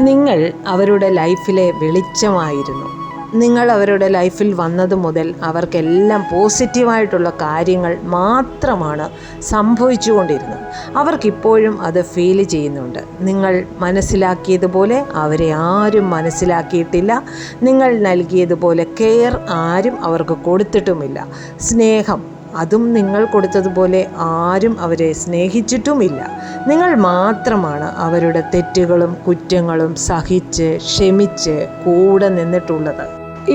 നിങ്ങൾ അവരുടെ ലൈഫിലെ വെളിച്ചമായിരുന്നു. നിങ്ങൾ അവരുടെ ലൈഫിൽ വന്നത് മുതൽ അവർക്കെല്ലാം പോസിറ്റീവായിട്ടുള്ള കാര്യങ്ങൾ മാത്രമാണ് സംഭവിച്ചുകൊണ്ടിരുന്നത്. അവർക്കിപ്പോഴും അത് ഫീൽ ചെയ്യുന്നുണ്ട്. നിങ്ങൾ മനസ്സിലാക്കിയതുപോലെ അവരെ ആരും മനസ്സിലാക്കിയിട്ടില്ല. നിങ്ങൾ നൽകിയതുപോലെ കെയർ ആരും അവർക്ക് കൊടുത്തിട്ടുമില്ല. സ്നേഹം അതും നിങ്ങൾ കൊടുത്തതുപോലെ ആരും അവരെ സ്നേഹിച്ചിട്ടുമില്ല. നിങ്ങൾ മാത്രമാണ് അവരുടെ തെറ്റുകളും കുറ്റങ്ങളും സഹിച്ച് ക്ഷമിച്ച് കൂടെ നിന്നിട്ടുള്ളത്.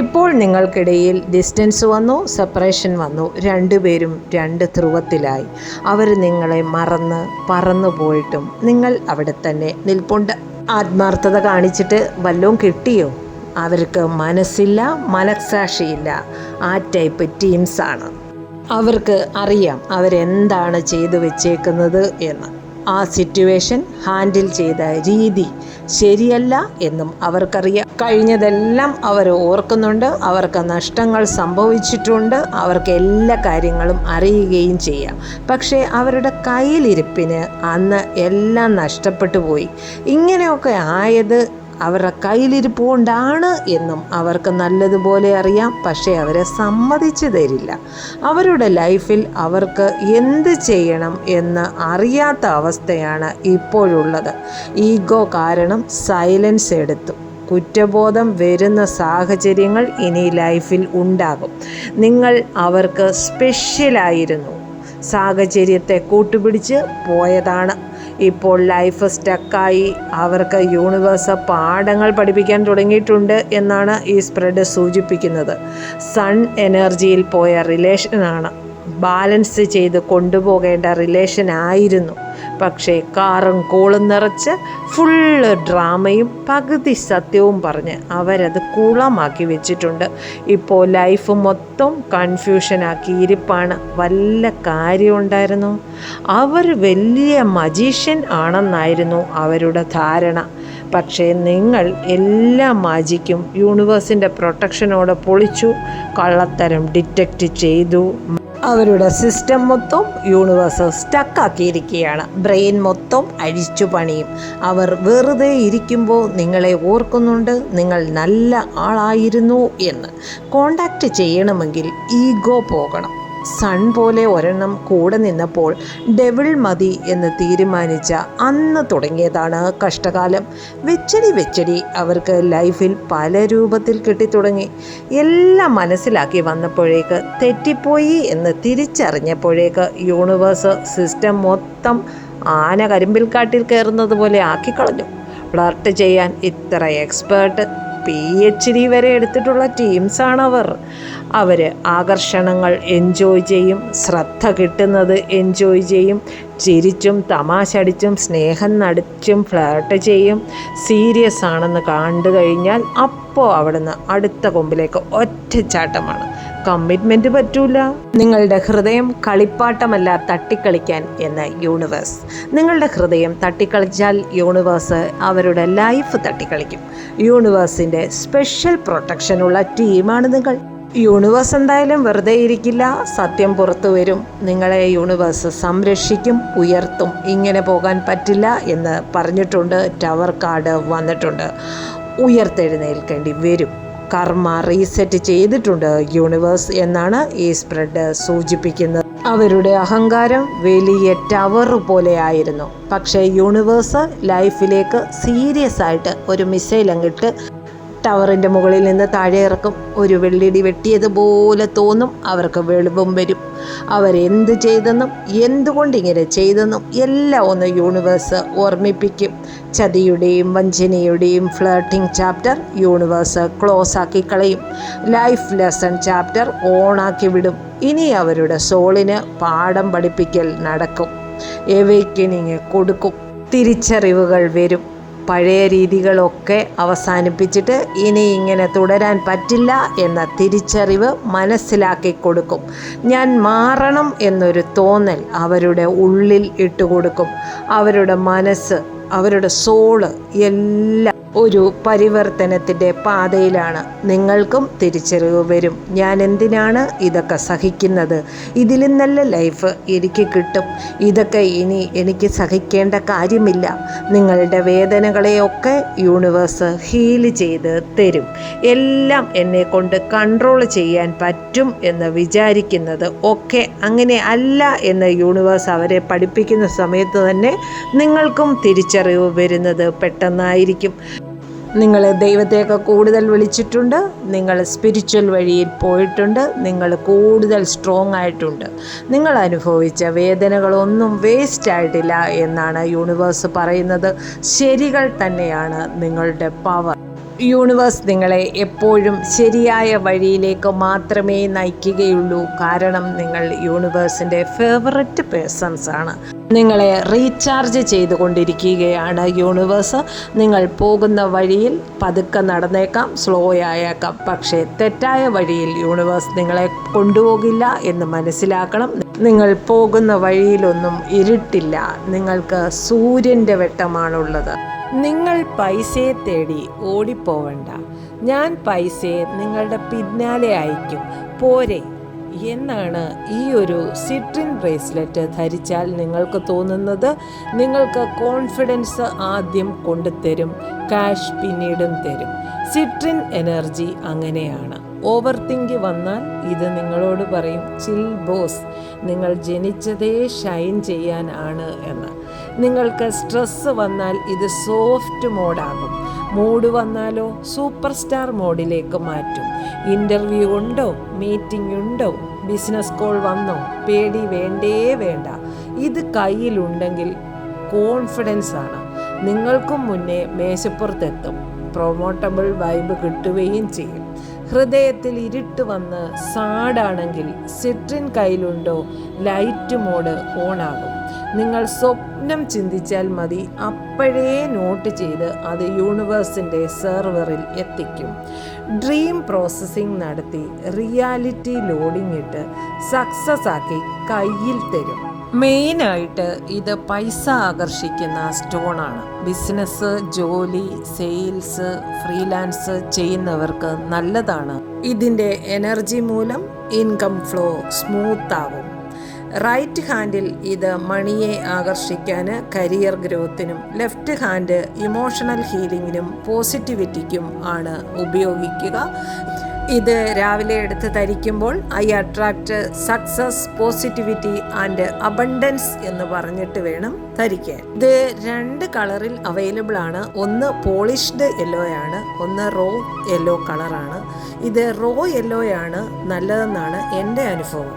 ഇപ്പോൾ നിങ്ങൾക്കിടയിൽ ഡിസ്റ്റൻസ് വന്നു, സെപ്പറേഷൻ വന്നു. രണ്ടുപേരും രണ്ട് ധ്രുവത്തിലായി. അവർ നിങ്ങളെ മറന്ന് പറന്നു പോയിട്ടും നിങ്ങൾ അവിടെ തന്നെ നിൽപ്പുണ്ട്. ആത്മാർത്ഥത കാണിച്ചിട്ട് വല്ലതും കിട്ടിയോ? അവർക്ക് മനസ്സില്ല, മനസ്സാക്ഷിയില്ല. ആ ടൈപ്പ് ടീംസാണ്. അവർക്ക് അറിയാം അവരെന്താണ് ചെയ്തു വെച്ചേക്കുന്നത് എന്ന്. ആ സിറ്റുവേഷൻ ഹാൻഡിൽ ചെയ്ത രീതി ശരിയല്ല എന്നും അവർക്കറിയാം. കഴിഞ്ഞതെല്ലാം അവർ ഓർക്കുന്നുണ്ട്. അവർക്ക് നഷ്ടങ്ങൾ സംഭവിച്ചിട്ടുണ്ട്. അവർക്ക് എല്ലാ കാര്യങ്ങളും അറിയുകയും ചെയ്യാം. പക്ഷേ അവരുടെ കയ്യിലിരിപ്പിന് അന്ന് എല്ലാം നഷ്ടപ്പെട്ടു പോയി. ഇങ്ങനെയൊക്കെ ആയത് അവരുടെ കയ്യിലിരിപ്പ് കൊണ്ടാണ് എന്നും അവർക്ക് നല്ലതുപോലെ അറിയാം. പക്ഷേ അവരെ സമ്മതിച്ചു തരില്ല. അവരുടെ ലൈഫിൽ അവർക്ക് എന്ത് ചെയ്യണം എന്ന് അറിയാത്ത അവസ്ഥയാണ് ഇപ്പോഴുള്ളത്. ഈഗോ കാരണം സൈലൻസ് എടുത്തു. കുറ്റബോധം വരുന്ന സാഹചര്യങ്ങൾ ഇനി ലൈഫിൽ ഉണ്ടാകും. നിങ്ങൾ അവർക്ക് സ്പെഷ്യലായിരുന്നു. സാഹചര്യത്തെ കൂട്ടുപിടിച്ച് പോയതാണ്. ഇപ്പോൾ ലൈഫ് സ്റ്റക്കായി. അവർക്ക് യൂണിവേഴ്സ് പാഠങ്ങൾ പഠിപ്പിക്കാൻ തുടങ്ങിയിട്ടുണ്ട് എന്നാണ് ഈ സ്പ്രെഡ് സൂചിപ്പിക്കുന്നത്. സൺ എനർജിയിൽ പോയ റിലേഷനാണ്. ബാലൻസ് ചെയ്ത് കൊണ്ടുപോകേണ്ട റിലേഷൻ ആയിരുന്നു. പക്ഷേ കാറും കോളും നിറച്ച് ഫുള്ള് ഡ്രാമയും പകുതി സത്യവും പറഞ്ഞ് അവരത് കുളമാക്കി വെച്ചിട്ടുണ്ട്. ഇപ്പോൾ ലൈഫ് മൊത്തം കൺഫ്യൂഷനാക്കി ഇരിപ്പാണ്. വല്ല കാര്യമുണ്ടായിരുന്നു? അവർ വലിയ മജീഷ്യൻ ആണെന്നായിരുന്നു അവരുടെ ധാരണ. പക്ഷേ നിങ്ങൾ എല്ലാ മാജിക്കും യൂണിവേഴ്സിൻ്റെ പ്രൊട്ടക്ഷനോടെ പൊളിച്ചു. കള്ളത്തരം ഡിറ്റക്റ്റ് ചെയ്തു. അവരുടെ സിസ്റ്റം മൊത്തം യൂണിവേഴ്സ് സ്റ്റക്കാക്കിയിരിക്കുകയാണ്. ബ്രെയിൻ മൊത്തം അഴിച്ചു പണിയും. അവർ വെറുതെ ഇരിക്കുമ്പോൾ നിങ്ങളെ ഓർക്കുന്നുണ്ട്, നിങ്ങൾ നല്ല ആളായിരുന്നു എന്ന്. കോണ്ടാക്റ്റ് ചെയ്യണമെങ്കിൽ ഈഗോ പോകണം. സൺ പോലെ ഒരെണ്ണം കൂടെ നിന്നപ്പോൾ ഡെവിൾ മതി എന്ന് തീരുമാനിച്ച അന്ന് തുടങ്ങിയതാണ് കഷ്ടകാലം. വെച്ചടി അവർക്ക് ലൈഫിൽ പല രൂപത്തിൽ കിട്ടിത്തുടങ്ങി. എല്ലാം മനസ്സിലാക്കി വന്നപ്പോഴേക്ക് തെറ്റിപ്പോയി എന്ന് തിരിച്ചറിഞ്ഞപ്പോഴേക്ക് യൂണിവേഴ്സ് സിസ്റ്റം മൊത്തം ആന കരിമ്പിൽ കാട്ടിൽ കയറുന്നത് പോലെ ആക്കിക്കളഞ്ഞു. ഫ്ലർട്ട് ചെയ്യാൻ ഇത്ര എക്സ്പേർട്ട് PhD വരെ എടുത്തിട്ടുള്ള ടീംസാണവർ. അവർ ആകർഷണങ്ങൾ എൻജോയ് ചെയ്യും. ശ്രദ്ധ കിട്ടുന്നത് എൻജോയ് ചെയ്യും. ചിരിച്ചും തമാശ അടിച്ചും സ്നേഹം നടിച്ചും ഫ്ലർട്ട് ചെയ്യും. സീരിയസ് ആണെന്ന് കണ്ടു കഴിഞ്ഞാൽ അപ്പോൾ അവിടുന്ന് അടുത്ത കൊമ്പിലേക്ക് ഒറ്റച്ചാട്ടമാണ്. കമ്മിറ്റ്മെൻറ്റ് പറ്റൂല. നിങ്ങളുടെ ഹൃദയം കളിപ്പാട്ടമല്ല തട്ടിക്കളിക്കാൻ എന്ന് യൂണിവേഴ്സ്. നിങ്ങളുടെ ഹൃദയം തട്ടിക്കളിച്ചാൽ യൂണിവേഴ്സ് അവരുടെ ലൈഫ് തട്ടിക്കളിക്കും. യൂണിവേഴ്സിൻ്റെ സ്പെഷ്യൽ പ്രൊട്ടക്ഷനുള്ള ടീമാണ് നിങ്ങൾ. യൂണിവേഴ്സ് എന്തായാലും വെറുതെ ഇരിക്കില്ല. സത്യം പുറത്തു വരും. നിങ്ങളെ യൂണിവേഴ്സ് സംരക്ഷിക്കും, ഉയർത്തും. ഇങ്ങനെ പോകാൻ പറ്റില്ല എന്ന് പറഞ്ഞിട്ടുണ്ട്. ടവർ കാർഡ് വന്നിട്ടുണ്ട്. ഉയർത്തെഴുന്നേൽക്കേണ്ടി വരും. കർമ്മ റീസെറ്റ് ചെയ്തിട്ടുണ്ട് യൂണിവേഴ്സ് എന്നാണ് ഈ സ്പ്രെഡ് സൂചിപ്പിക്കുന്നത്. അവരുടെ അഹങ്കാരം വലിയ ടവർ പോലെയായിരുന്നു. പക്ഷേ യൂണിവേഴ്സ് ലൈഫിലേക്ക് സീരിയസ് ആയിട്ട് ഒരു മിസൈൽ അങ്ങിട്ട് ടവറിൻ്റെ മുകളിൽ നിന്ന് താഴെ ഇറക്കും. ഒരു വെള്ളിടി വെട്ടിയതുപോലെ തോന്നും. അവർക്ക് വെളിവും വരും. അവരെന്ത് ചെയ്തെന്നും എന്തുകൊണ്ടിങ്ങനെ ചെയ്തെന്നും എല്ലാം ഒന്ന് universe ഓർമ്മിപ്പിക്കും. ചതിയുടെയും വഞ്ചനയുടെയും flirting chapter universe close ആക്കി കളയും. ലൈഫ് ലെസൺ ചാപ്റ്റർ ഓണാക്കി വിടും. ഇനി അവരുടെ സോളിന് പാഠം പഠിപ്പിക്കൽ നടക്കും. എവേക്കനിങ് കൊടുക്കും. തിരിച്ചറിവുകൾ വരും. പഴയ രീതികളൊക്കെ അവസാനിപ്പിച്ചിട്ട് ഇനി ഇങ്ങനെ തുടരാൻ പറ്റില്ല എന്ന തിരിച്ചറിവ് മനസ്സിലാക്കി കൊടുക്കും. ഞാൻ മാറണം എന്നൊരു തോന്നൽ അവരുടെ ഉള്ളിൽ ഇട്ടുകൊടുക്കും. അവരുടെ മനസ്സ്, അവരുടെ സോള് എല്ലാം ഒരു പരിവർത്തനത്തിൻ്റെ പാതയിലാണ്. നിങ്ങൾക്കും തിരിച്ചറിവ് വരും, ഞാൻ എന്തിനാണ് ഇതൊക്കെ സഹിക്കുന്നത്, ഇതിലും നല്ല ലൈഫ് എനിക്ക് കിട്ടും, ഇതൊക്കെ ഇനി എനിക്ക് സഹിക്കേണ്ട കാര്യമില്ല. നിങ്ങളുടെ വേദനകളെയൊക്കെ യൂണിവേഴ്സ് ഹീൽ ചെയ്ത് തരും. എല്ലാം എന്നെ കൊണ്ട് കൺട്രോൾ ചെയ്യാൻ പറ്റും എന്ന് വിചാരിക്കുന്നത് ഒക്കെ അങ്ങനെ അല്ല എന്ന് യൂണിവേഴ്സ് അവരെ പഠിപ്പിക്കുന്ന സമയത്ത് തന്നെ നിങ്ങൾക്കും തിരിച്ചറിവ് വരുന്നത് പെട്ടെന്നായിരിക്കും. നിങ്ങൾ ദൈവത്തെയൊക്കെ കൂടുതൽ വിളിച്ചിട്ടുണ്ട്, നിങ്ങൾ സ്പിരിച്വൽ വഴിയിൽ പോയിട്ടുണ്ട്, നിങ്ങൾ കൂടുതൽ സ്ട്രോങ് ആയിട്ടുണ്ട്. നിങ്ങൾ അനുഭവിച്ച വേദനകളൊന്നും വേസ്റ്റ് ആയിട്ടില്ല എന്നാണ് യൂണിവേഴ്സ് പറയുന്നത്. ശരികൾ തന്നെയാണ് നിങ്ങളുടെ പവർ. യൂണിവേഴ്സ് നിങ്ങളെ എപ്പോഴും ശരിയായ വഴിയിലേക്ക് മാത്രമേ നയിക്കുകയുള്ളൂ. കാരണം നിങ്ങൾ യൂണിവേഴ്സിൻ്റെ ഫേവററ്റ് പേഴ്സൺസ് ആണ്. നിങ്ങളെ റീചാർജ് ചെയ്തുകൊണ്ടിരിക്കുകയാണ് യൂണിവേഴ്സ്. നിങ്ങൾ പോകുന്ന വഴിയിൽ പതുക്കെ നടന്നേക്കാം, സ്ലോ ആയേക്കാം, പക്ഷേ തെറ്റായ വഴിയിൽ യൂണിവേഴ്സ് നിങ്ങളെ കൊണ്ടുപോകില്ല എന്ന് മനസ്സിലാക്കണം. നിങ്ങൾ പോകുന്ന വഴിയിലൊന്നും ഇരുട്ടില്ല, നിങ്ങൾക്ക് സൂര്യൻ്റെ വെട്ടമാണുള്ളത്. നിങ്ങൾ പൈസയെ തേടി ഓടിപ്പോവണ്ട, ഞാൻ പൈസയെ നിങ്ങളുടെ പിന്നാലെ അയക്കും, പോരെ എന്നാണ് ഈ ഒരു സിട്രിൻ ബ്രേസ്ലെറ്റ് ധരിച്ചാൽ നിങ്ങൾക്ക് തോന്നുന്നത്. നിങ്ങൾക്ക് കോൺഫിഡൻസ് ആദ്യം കൊണ്ടുതരും, ക്യാഷ് പിന്നീടും തരും. സിട്രിൻ എനർജി അങ്ങനെയാണ്. ഓവർ തിങ്ക് വന്നാൽ ഇത് നിങ്ങളോട് പറയും, ചിൽ ബോസ്, നിങ്ങൾ ജനിച്ചതേ ഷൈൻ ചെയ്യാൻ ആണ് എന്ന്. നിങ്ങൾക്ക് സ്ട്രെസ്സ് വന്നാൽ ഇത് സോഫ്റ്റ് മോഡാകും. മൂഡ് വന്നാലോ സൂപ്പർ സ്റ്റാർ മോഡിലേക്ക് മാറ്റും. ഇൻ്റർവ്യൂ ഉണ്ടോ, മീറ്റിംഗ് ഉണ്ടോ, ബിസിനസ് കോൾ വന്നോ, പേടി വേണ്ടേ വേണ്ട. ഇത് കയ്യിലുണ്ടെങ്കിൽ കോൺഫിഡൻസ് ആണ്. നിങ്ങൾക്കും മുന്നേ മേശപ്പുറത്തെത്തും. പ്രൊമോട്ടബിൾ വൈബ് കിട്ടുകയും ചെയ്യും. ഹൃദയത്തിൽ ഇരുട്ട് വന്ന് സാഡാണെങ്കിൽ സിട്രിൻ കയ്യിലുണ്ടോ, ലൈറ്റ് മോഡ് ഓണാകും. നിങ്ങൾ സ്വപ്നം ചിന്തിച്ചാൽ മതി, അപ്പോഴേ നോട്ട് ചെയ്ത് അത് യൂണിവേഴ്സിൻ്റെ സെർവറിൽ എത്തിക്കും. ഡ്രീം പ്രോസസ്സിംഗ് നടത്തി റിയാലിറ്റി ലോഡിംഗ് ഇട്ട് സക്സസ് ആക്കി കയ്യിൽ തരും. മെയിനായിട്ട് ഇത് പൈസ ആകർഷിക്കുന്ന സ്റ്റോണാണ്. ബിസിനസ്, ജോലി, സെയിൽസ്, ഫ്രീലാൻസ് ചെയ്യുന്നവർക്ക് നല്ലതാണ്. ഇതിൻ്റെ എനർജി മൂലം ഇൻകം ഫ്ലോ സ്മൂത്ത് ആവും. റൈറ്റ് ഹാൻഡിൽ ഇത് മണിയെ ആകർഷിക്കാൻ, കരിയർ ഗ്രോത്തിനും, ലെഫ്റ്റ് ഹാൻഡ് ഇമോഷണൽ ഹീലിങ്ങിനും പോസിറ്റിവിറ്റിക്കും ആണ് ഉപയോഗിക്കുക. ഇത് രാവിലെ എടുത്ത് ധരിക്കുമ്പോൾ I attract success, positivity and abundance എന്ന് പറഞ്ഞിട്ട് വേണം ധരിക്കാൻ. ഇത് 2 കളറിൽ അവൈലബിൾ ആണ്. ഒന്ന് പോളിഷ്ഡ് യെല്ലോ ആണ്, ഒന്ന് റോ യെല്ലോ കളറാണ്. ഇത് റോ യെല്ലോ ആണ് നല്ലതെന്നാണ് എൻ്റെ അനുഭവം.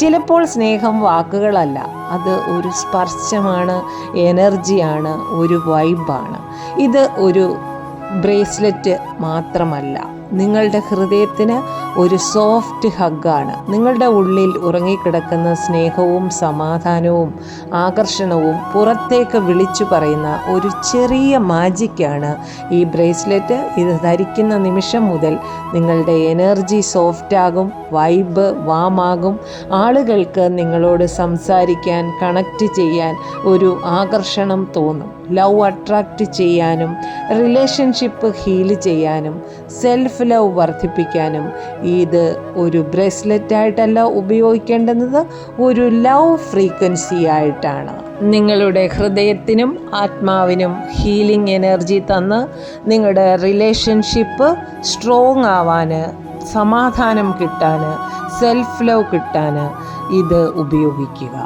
ചിലപ്പോൾ സ്നേഹം വാക്കുകളല്ല, അത് ഒരു സ്പർശമാണ്, എനർജിയാണ്, ഒരു വൈബാണ്. ഇത് ഒരു ബ്രേസ്ലെറ്റ് മാത്രമല്ല, നിങ്ങളുടെ ഹൃദയത്തിന് ഒരു സോഫ്റ്റ് ഹഗ്ഗാണ്. നിങ്ങളുടെ ഉള്ളിൽ ഉറങ്ങിക്കിടക്കുന്ന സ്നേഹവും സമാധാനവും ആകർഷണവും പുറത്തേക്ക് വിളിച്ചു പറയുന്ന ഒരു ചെറിയ മാജിക്കാണ് ഈ ബ്രേസ്ലെറ്റ്. ഇത് ധരിക്കുന്ന നിമിഷം മുതൽ നിങ്ങളുടെ എനർജി സോഫ്റ്റാകും, വൈബ് വാമാകും. ആളുകൾക്ക് നിങ്ങളോട് സംസാരിക്കാൻ, കണക്റ്റ് ചെയ്യാൻ ഒരു ആകർഷണം തോന്നും. ലവ് അട്രാക്റ്റ് ചെയ്യാനും, റിലേഷൻഷിപ്പ് ഹീൽ ചെയ്യാനും, സെൽഫ് ലവ് വർദ്ധിപ്പിക്കാനും ഇത് ഒരു ബ്രേസ്ലെറ്റ് ആയിട്ടല്ല ഉപയോഗിക്കേണ്ടുന്നത്, ഒരു ലവ് ഫ്രീക്വൻസി ആയിട്ടാണ്. നിങ്ങളുടെ ഹൃദയത്തിനും ആത്മാവിനും ഹീലിംഗ് എനർജി തന്ന് നിങ്ങളുടെ റിലേഷൻഷിപ്പ് സ്ട്രോങ് ആവാൻ, സമാധാനം കിട്ടാൻ, സെൽഫ് ലവ് കിട്ടാൻ ഇത് ഉപയോഗിക്കുക.